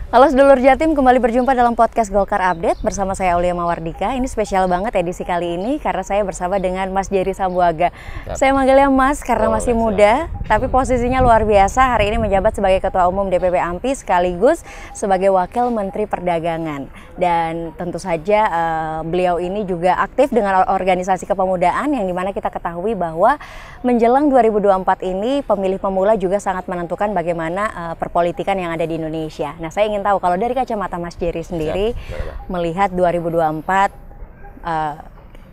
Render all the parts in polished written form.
Halo sedulur Jatim, kembali berjumpa dalam podcast Golkar Update bersama saya Aulia Mawardika. Ini spesial banget edisi kali ini karena saya bersama dengan Mas Jerry Sambuaga. Saya manggilnya Mas karena masih muda, tapi posisinya luar biasa. Hari ini menjabat sebagai Ketua Umum DPP AMPI sekaligus sebagai Wakil Menteri Perdagangan. Dan tentu saja beliau ini juga aktif dengan organisasi kepemudaan yang dimana kita ketahui bahwa menjelang 2024 ini pemilih pemula juga sangat menentukan bagaimana perpolitikan yang ada di Indonesia. Nah, saya ingin tahu kalau dari kacamata Mas Jerry sendiri melihat 2024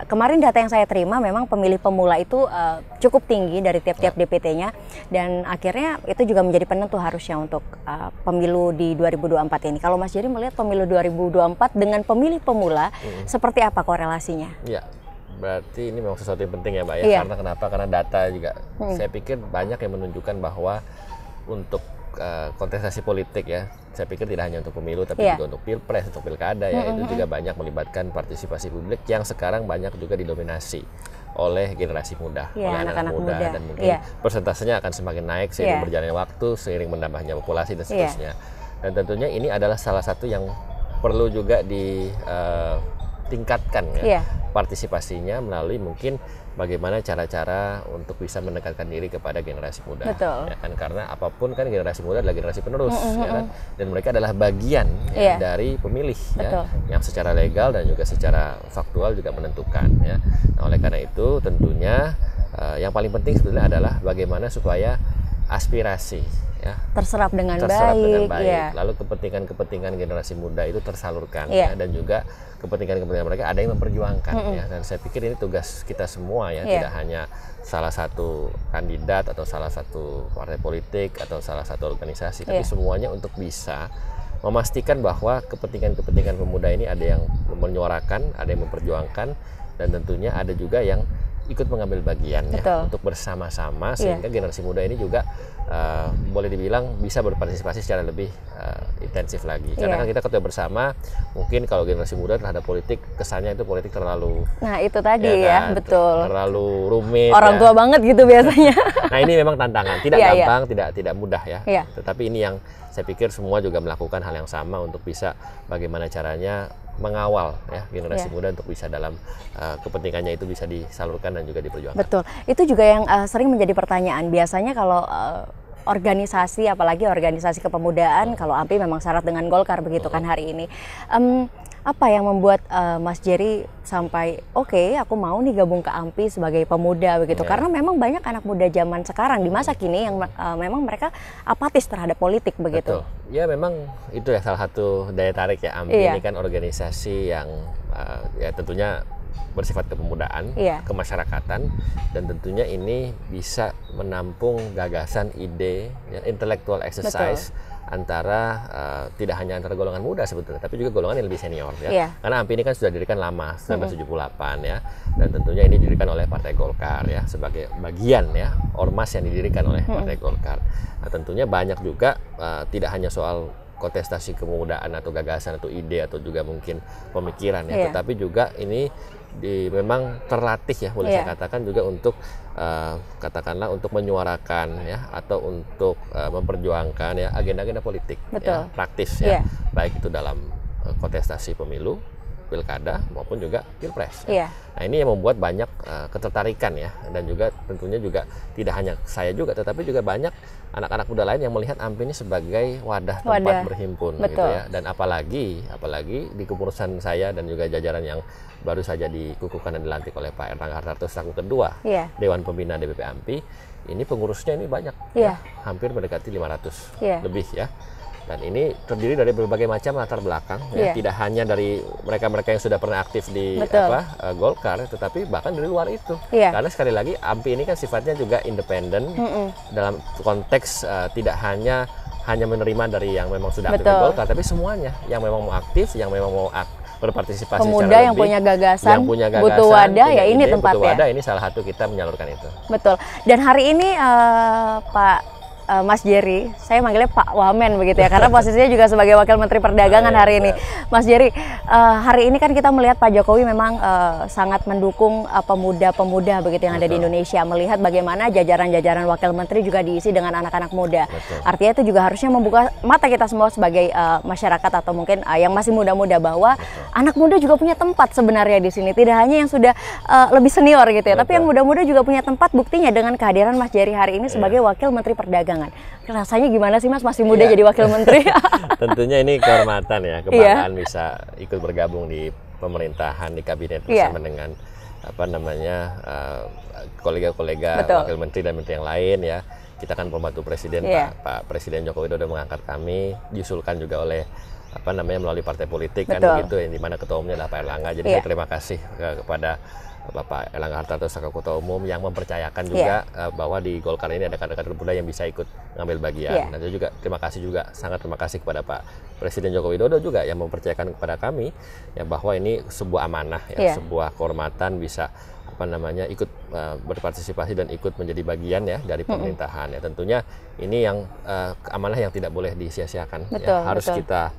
kemarin data yang saya terima memang pemilih pemula itu cukup tinggi dari tiap-tiap DPT-nya dan akhirnya itu juga menjadi penentu harusnya untuk pemilu di 2024 ini. Kalau Mas Jerry melihat pemilu 2024 dengan pemilih pemula seperti apa korelasinya? Ya, berarti ini memang sesuatu yang penting ya Mbak ya. Karena kenapa? Karena data juga saya pikir banyak yang menunjukkan bahwa untuk kontestasi politik ya, saya pikir tidak hanya untuk pemilu tapi juga untuk pilpres, untuk pilkada ya, itu juga banyak melibatkan partisipasi publik yang sekarang banyak juga didominasi oleh generasi muda, oleh anak-anak muda dan mungkin persentasenya akan semakin naik seiring berjalannya waktu, seiring menambahnya populasi dan seterusnya. Dan tentunya ini adalah salah satu yang perlu juga ditingkatkan ya, partisipasinya melalui mungkin bagaimana cara-cara untuk bisa mendekatkan diri kepada generasi muda. Betul. Ya kan, karena apapun kan generasi muda adalah generasi penerus ya kan? Dan mereka adalah bagian ya, dari pemilih ya, yang secara legal dan juga secara faktual juga menentukan ya. Nah, oleh karena itu tentunya yang paling penting sebetulnya adalah bagaimana supaya aspirasi ya terserap dengan baik. Ya. Lalu kepentingan generasi muda itu tersalurkan ya, dan juga kepentingan mereka ada yang memperjuangkan ya. Dan saya pikir ini tugas kita semua ya, tidak hanya salah satu kandidat atau salah satu partai politik atau salah satu organisasi, tapi semuanya untuk bisa memastikan bahwa kepentingan pemuda ini ada yang menyuarakan, ada yang memperjuangkan, dan tentunya ada juga yang ikut mengambil bagian ya, untuk bersama-sama sehingga generasi muda ini juga boleh dibilang bisa berpartisipasi secara lebih intensif lagi. Karena kan kita ketua bersama, mungkin kalau generasi muda terhadap politik kesannya itu politik terlalu, nah itu tadi ya, kan? Betul, terlalu rumit, orang tua banget gitu biasanya. Nah ini memang tantangan, tidak gampang, tidak mudah ya. Tetapi ini yang saya pikir semua juga melakukan hal yang sama untuk bisa bagaimana caranya mengawal ya generasi muda untuk bisa dalam kepentingannya itu bisa disalurkan dan juga diperjuangkan. Betul, itu juga yang sering menjadi pertanyaan. Biasanya kalau organisasi, apalagi organisasi kepemudaan, kalau AMPI memang syarat dengan Golkar begitu kan hari ini. Apa yang membuat Mas Jerry sampai oke, aku mau nih gabung ke AMPI sebagai pemuda begitu? Karena memang banyak anak muda zaman sekarang di masa kini yang memang mereka apatis terhadap politik begitu. Betul. Ya memang itu ya salah satu daya tarik ya AMPI ini kan organisasi yang ya tentunya bersifat kepemudaan, kemasyarakatan, dan tentunya ini bisa menampung gagasan, ide, ya, intellectual exercise antara tidak hanya antara golongan muda sebetulnya, tapi juga golongan yang lebih senior ya. Karena AMPI ini kan sudah didirikan lama, 1978 ya, dan tentunya ini didirikan oleh Partai Golkar ya sebagai bagian ya ormas yang didirikan oleh Partai Golkar. Nah, tentunya banyak juga tidak hanya soal kontestasi kepemudaan atau gagasan atau ide atau juga mungkin pemikiran ya, tetapi juga ini memang terlatih ya, boleh saya katakan juga untuk katakanlah untuk menyuarakan ya atau untuk memperjuangkan ya agenda-agenda politik ya, praktis ya, baik itu dalam kontestasi pemilu, pilkada maupun juga pilpres ya. Nah ini yang membuat banyak ketertarikan ya, dan juga tentunya juga tidak hanya saya juga tetapi juga banyak anak-anak muda lain yang melihat AMPI ini sebagai wadah tempat berhimpun gitu ya. Dan apalagi di kepengurusan saya dan juga jajaran yang baru saja dikukuhkan dan dilantik oleh Pak Erlangga Hartarto selaku kedua Dewan Pembina DPP AMPI, ini pengurusnya ini banyak ya, hampir mendekati 500 lebih ya. Dan ini terdiri dari berbagai macam latar belakang ya, tidak hanya dari mereka-mereka yang sudah pernah aktif di Golkar, tetapi bahkan dari luar itu. Karena sekali lagi AMPI ini kan sifatnya juga independen dalam konteks tidak hanya menerima dari yang memang sudah aktif di Golkar, tapi semuanya yang memang mau aktif, yang memang mau berpartisipasi pemuda yang punya gagasan, butuh wadah ya, ini tempatnya. Butuh wadah, ini salah satu kita menyalurkan itu. Betul. Dan hari ini Pak Mas Jerry, saya manggilnya Pak Wamen begitu ya, karena posisinya juga sebagai Wakil Menteri Perdagangan hari ini. Mas Jerry, hari ini kan kita melihat Pak Jokowi memang sangat mendukung pemuda-pemuda begitu yang ada di Indonesia, melihat bagaimana jajaran-jajaran Wakil Menteri juga diisi dengan anak-anak muda. Artinya itu juga harusnya membuka mata kita semua sebagai masyarakat atau mungkin yang masih muda-muda bahwa anak muda juga punya tempat sebenarnya di sini, tidak hanya yang sudah lebih senior gitu ya, tapi yang muda-muda juga punya tempat. Buktinya dengan kehadiran Mas Jerry hari ini sebagai Wakil Menteri Perdagangan. Rasanya gimana sih Mas masih muda jadi Wakil Menteri? Tentunya ini kehormatan ya, kebanggaan bisa ikut bergabung di pemerintahan, di kabinet bersama dengan kolega-kolega Wakil Menteri dan Menteri yang lain ya. Kita kan pembantu Presiden, Pak Presiden Joko Widodo mengangkat kami, diusulkan juga oleh melalui partai politik kan begitu, yang dimana ketua umumnya adalah Pak Erlangga. Jadi saya terima kasih kepada Bapak Erlangga Hartarto selaku Ketua Umum yang mempercayakan juga bahwa di Golkar ini ada kader-kader muda yang bisa ikut ngambil bagian. Dan juga sangat terima kasih kepada Pak Presiden Joko Widodo juga yang mempercayakan kepada kami ya bahwa ini sebuah amanah ya, sebuah kehormatan bisa ikut berpartisipasi dan ikut menjadi bagian ya dari pemerintahan ya. Tentunya ini yang amanah yang tidak boleh disia-siakan ya. Harus kita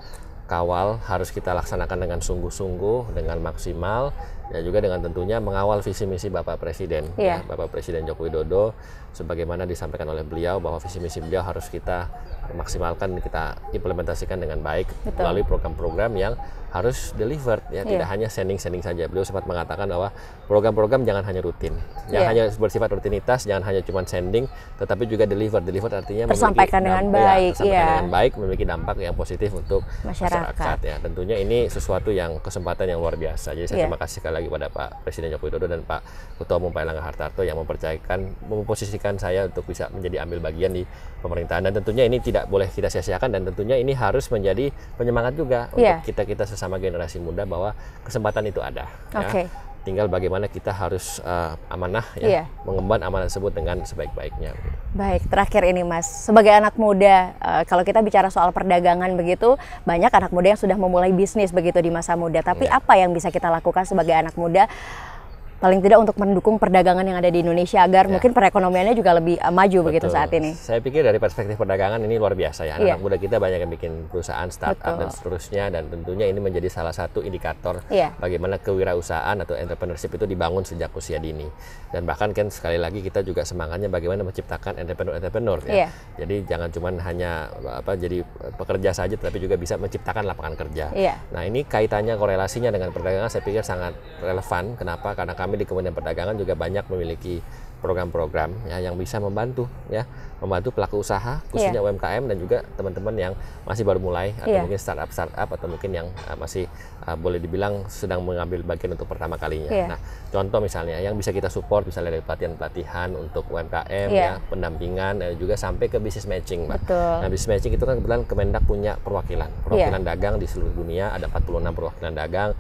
kawal, harus kita laksanakan dengan sungguh-sungguh, dengan maksimal, ya juga dengan tentunya mengawal visi misi Bapak Presiden, ya, Bapak Presiden Joko Widodo, sebagaimana disampaikan oleh beliau bahwa visi misi beliau harus kita maksimalkan, kita implementasikan dengan baik melalui program-program yang harus delivered, ya tidak hanya sending-sending saja. Beliau sempat mengatakan bahwa program-program jangan hanya rutin, jangan hanya bersifat rutinitas, jangan hanya cuma sending, tetapi juga delivered artinya tersampaikan dengan baik, dengan baik, memiliki dampak yang positif untuk masyarakat. Ya, tentunya ini sesuatu yang kesempatan yang luar biasa. Jadi saya terima kasih sekali lagi pada Pak Presiden Joko Widodo dan Pak Ketua Umum Pak Erlangga Hartarto yang memposisikan saya untuk bisa menjadi ambil bagian di pemerintahan, dan tentunya ini tidak boleh kita sia-siakan, dan tentunya ini harus menjadi penyemangat juga untuk kita sesama generasi muda bahwa kesempatan itu ada. Ya. Tinggal bagaimana kita harus amanah mengemban amanah tersebut dengan sebaik-baiknya. Baik, terakhir ini Mas, sebagai anak muda, kalau kita bicara soal perdagangan begitu, banyak anak muda yang sudah memulai bisnis begitu di masa muda. Tapi apa yang bisa kita lakukan sebagai anak muda paling tidak untuk mendukung perdagangan yang ada di Indonesia agar mungkin perekonomiannya juga lebih maju begitu saat ini? Saya pikir dari perspektif perdagangan ini luar biasa ya. Anak muda kita banyak yang bikin perusahaan, startup dan seterusnya, dan tentunya ini menjadi salah satu indikator bagaimana kewirausahaan atau entrepreneurship itu dibangun sejak usia dini. Dan bahkan kan sekali lagi kita juga semangatnya bagaimana menciptakan entrepreneur ya. Jadi jangan cuma hanya jadi pekerja saja, tapi juga bisa menciptakan lapangan kerja. Nah, ini kaitannya, korelasinya dengan perdagangan saya pikir sangat relevan. Kenapa? Karena kami di Kementerian Perdagangan juga banyak memiliki program-program ya yang bisa membantu pelaku usaha khususnya UMKM dan juga teman-teman yang masih baru mulai atau mungkin startup atau mungkin yang masih boleh dibilang sedang mengambil bagian untuk pertama kalinya. Nah, contoh misalnya yang bisa kita support misalnya dari pelatihan untuk UMKM ya, pendampingan juga sampai ke business matching, Mbak. Nah, business matching itu kan kebetulan Kemendak punya perwakilan dagang di seluruh dunia, ada 46 perwakilan dagang.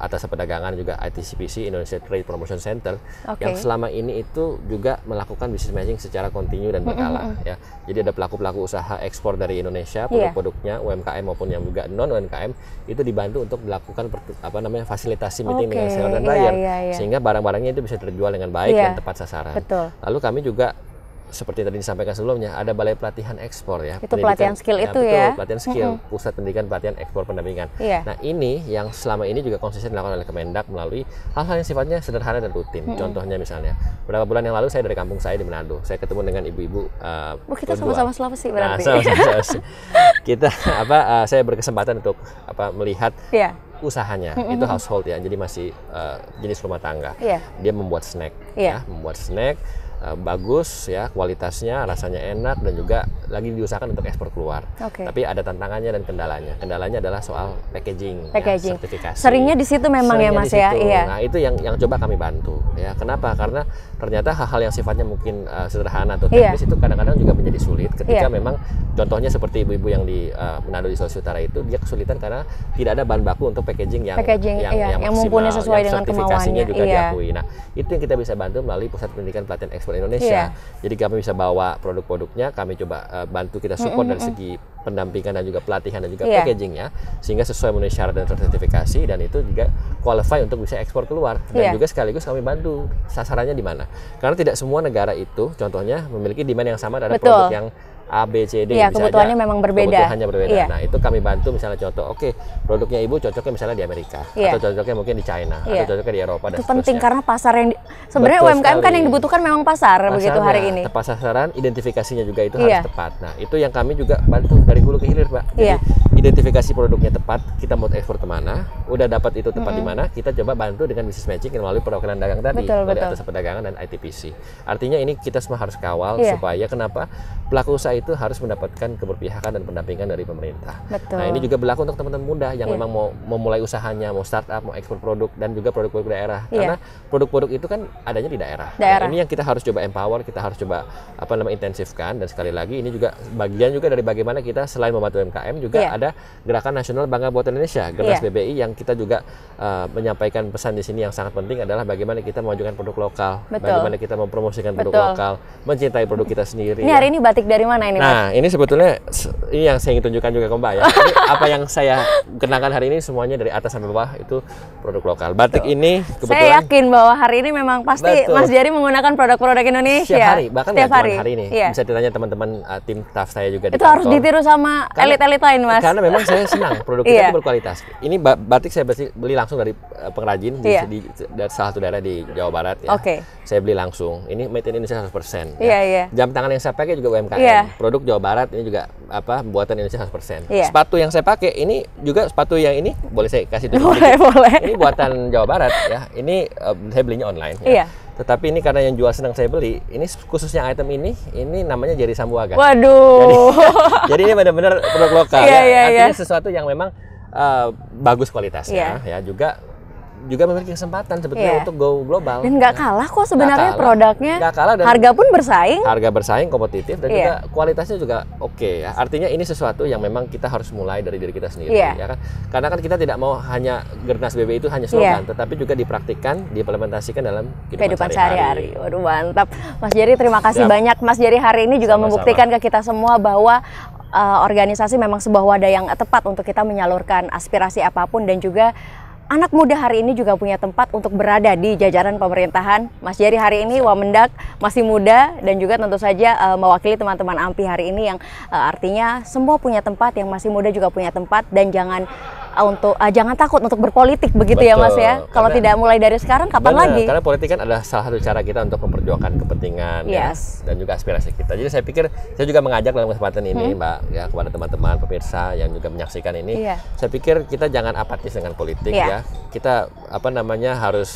Atas perdagangan juga ITCPC, Indonesia Trade Promotion Center, yang selama ini itu juga melakukan business matching secara kontinu dan berkala ya. Jadi ada pelaku-pelaku usaha ekspor dari Indonesia, produk-produknya UMKM maupun yang juga non UMKM itu dibantu untuk dilakukan fasilitasi meeting dengan seller dan buyer, sehingga barang-barangnya itu bisa terjual dengan baik dan tepat sasaran. Lalu kami juga seperti tadi disampaikan sebelumnya, ada balai pelatihan ekspor ya. Itu pelatihan skill itu ya. Pelatihan skill, pusat pendidikan pelatihan ekspor pendampingan. Nah, ini yang selama ini juga konsisten dilakukan oleh Kemendak melalui hal-hal yang sifatnya sederhana dan rutin. Contohnya misalnya, beberapa bulan yang lalu saya dari kampung saya di Manado, saya ketemu dengan ibu-ibu. Kita sama-sama Sulawesi berarti. Nah, Sulawesi. Kita saya berkesempatan untuk melihat usahanya, itu household ya, jadi masih jenis rumah tangga. Dia membuat snack, membuat snack. Bagus ya, kualitasnya, rasanya enak, dan juga lagi diusahakan untuk ekspor keluar. Tapi ada tantangannya dan kendalanya. Kendalanya adalah soal packaging. Ya, sertifikasi. Seringnya di situ memang ya Mas ya. Nah, itu yang coba kami bantu ya. Kenapa? Karena ternyata hal-hal yang sifatnya mungkin sederhana atau teknis itu kadang-kadang juga menjadi sulit ketika memang contohnya seperti ibu-ibu yang di Manado di Sulawesi Utara itu, dia kesulitan karena tidak ada bahan baku untuk packaging yang maksimal, mumpuni sesuai dengan sertifikasinya kemauannya juga diakui. Nah, itu yang kita bisa bantu melalui Pusat Pendidikan Pelatihan Ekspor Indonesia. Jadi kami bisa bawa produk-produknya, kami coba bantu kita support dari segi pendampingan dan juga pelatihan dan juga packagingnya, sehingga sesuai memenuhi syarat dan sertifikasi, dan itu juga qualify untuk bisa ekspor keluar. Dan juga sekaligus kami bantu sasarannya di mana, karena tidak semua negara itu contohnya memiliki demand yang sama terhadap produk yang A, B, C, D. Iya, kebutuhannya memang berbeda. Kebutuhannya berbeda. Iya. Nah, itu kami bantu misalnya contoh, oke, produknya Ibu cocoknya misalnya di Amerika, atau cocoknya mungkin di China, atau cocoknya di Eropa, dan itu penting karena pasar yang sebenarnya UMKM kan yang dibutuhkan memang pasar begitu hari ini. Tepat sasaran, identifikasinya juga itu harus tepat. Nah, itu yang kami juga bantu dari hulu ke hilir, Pak. Jadi identifikasi produknya tepat, kita mau ekspor kemana, udah dapat itu tepat di mana, kita coba bantu dengan business matching melalui perwakilan dagang tadi, melalui atas perdagangan dan ITPC. Artinya ini kita semua harus kawal supaya kenapa pelaku usaha itu harus mendapatkan keberpihakan dan pendampingan dari pemerintah. Nah, ini juga berlaku untuk teman-teman muda yang memang mau memulai usahanya, mau startup, mau ekspor produk, dan juga produk-produk daerah. Karena produk-produk itu kan adanya di daerah. Nah, ini yang kita harus coba empower, kita harus coba intensifkan, dan sekali lagi ini juga bagian juga dari bagaimana kita selain membantu UMKM juga ada Gerakan Nasional Bangga Buatan Indonesia, Gernas BBI, yang kita juga menyampaikan pesan di sini yang sangat penting adalah bagaimana kita memajukan produk lokal, bagaimana kita mempromosikan produk lokal, mencintai produk kita sendiri. Ini hari ini batik dari mana ini, Mas? Nah, ini sebetulnya ini yang saya ingin tunjukkan juga ke Mbak ya. Jadi, apa yang saya kenakan hari ini semuanya dari atas sampai bawah itu produk lokal. Batik ini kebetulan saya yakin bahwa hari ini memang pasti Mas Jerry menggunakan produk-produk Indonesia. Setiap hari, bahkan setiap hari ini. Bisa ditanya teman-teman tim staff saya juga itu harus ditiru sama elit-elit lain, Mas. Karena memang saya senang produk kita itu berkualitas. Ini batik saya beli langsung dari pengrajin dari salah satu daerah di Jawa Barat ya. Saya beli langsung. Ini made in Indonesia 100%. Jam tangan yang saya pakai juga UMKM. Produk Jawa Barat ini juga buatan Indonesia 100%. Sepatu yang saya pakai ini juga sepatu yang ini boleh saya kasih tunjuk. Boleh. Ini buatan Jawa Barat ya. Ini saya belinya online ya. Tetapi ini karena yang jual senang saya beli, ini khususnya item ini namanya Jerry Sambuaga. Waduh. Jadi ini benar-benar produk lokal Artinya sesuatu yang memang bagus kualitasnya ya, juga memiliki kesempatan sebetulnya untuk go global. Dan nggak kalah kok sebenarnya produknya. Nggak kalah, dan harga pun bersaing. Harga bersaing, kompetitif, dan juga kualitasnya juga oke ya. Artinya ini sesuatu yang memang kita harus mulai dari diri kita sendiri ya kan. Karena kan kita tidak mau hanya Gernas BBI itu hanya slogan, tetapi juga dipraktikkan, diimplementasikan dalam kehidupan sehari-hari. Waduh, mantap. Mas Jerry, terima kasih banyak. Mas Jerry hari ini juga membuktikan ke kita semua bahwa organisasi memang sebuah wadah yang tepat untuk kita menyalurkan aspirasi apapun, dan juga anak muda hari ini juga punya tempat untuk berada di jajaran pemerintahan. Mas Jerry hari ini Wamendak masih muda, dan juga tentu saja mewakili teman-teman AMPI hari ini yang artinya semua punya tempat, yang masih muda juga punya tempat, dan jangan takut untuk berpolitik begitu. Betul. Ya Mas ya. Kalau tidak mulai dari sekarang kapan lagi? Karena politik kan adalah salah satu cara kita untuk memperjuangkan kepentingan dan juga aspirasi kita. Jadi saya pikir saya juga mengajak dalam kesempatan ini Mbak ya, kepada teman-teman pemirsa yang juga menyaksikan ini. Saya pikir kita jangan apatis dengan politik ya. Kita harus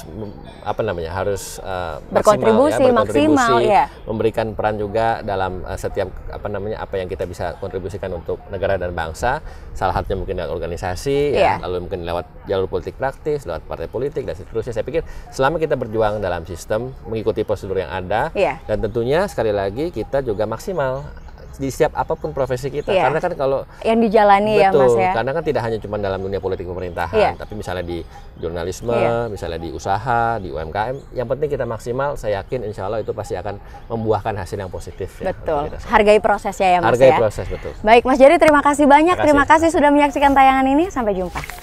berkontribusi maksimal memberikan peran juga dalam setiap apa yang kita bisa kontribusikan untuk negara dan bangsa. Salah satunya mungkin dengan organisasi lalu mungkin lewat jalur politik praktis, lewat partai politik dan seterusnya. Saya pikir selama kita berjuang dalam sistem, mengikuti prosedur yang ada, dan tentunya sekali lagi kita juga maksimal di setiap apapun profesi kita, karena kan kalau yang dijalani Mas ya, karena kan tidak hanya cuma dalam dunia politik pemerintahan, tapi misalnya di jurnalisme, misalnya di usaha, di UMKM, yang penting kita maksimal. Saya yakin insya Allah itu pasti akan membuahkan hasil yang positif. Betul. Hargai prosesnya ya Mas. Hargai proses, betul. Baik Mas Jerry, terima kasih banyak. Terima kasih sudah menyaksikan tayangan ini. Sampai jumpa.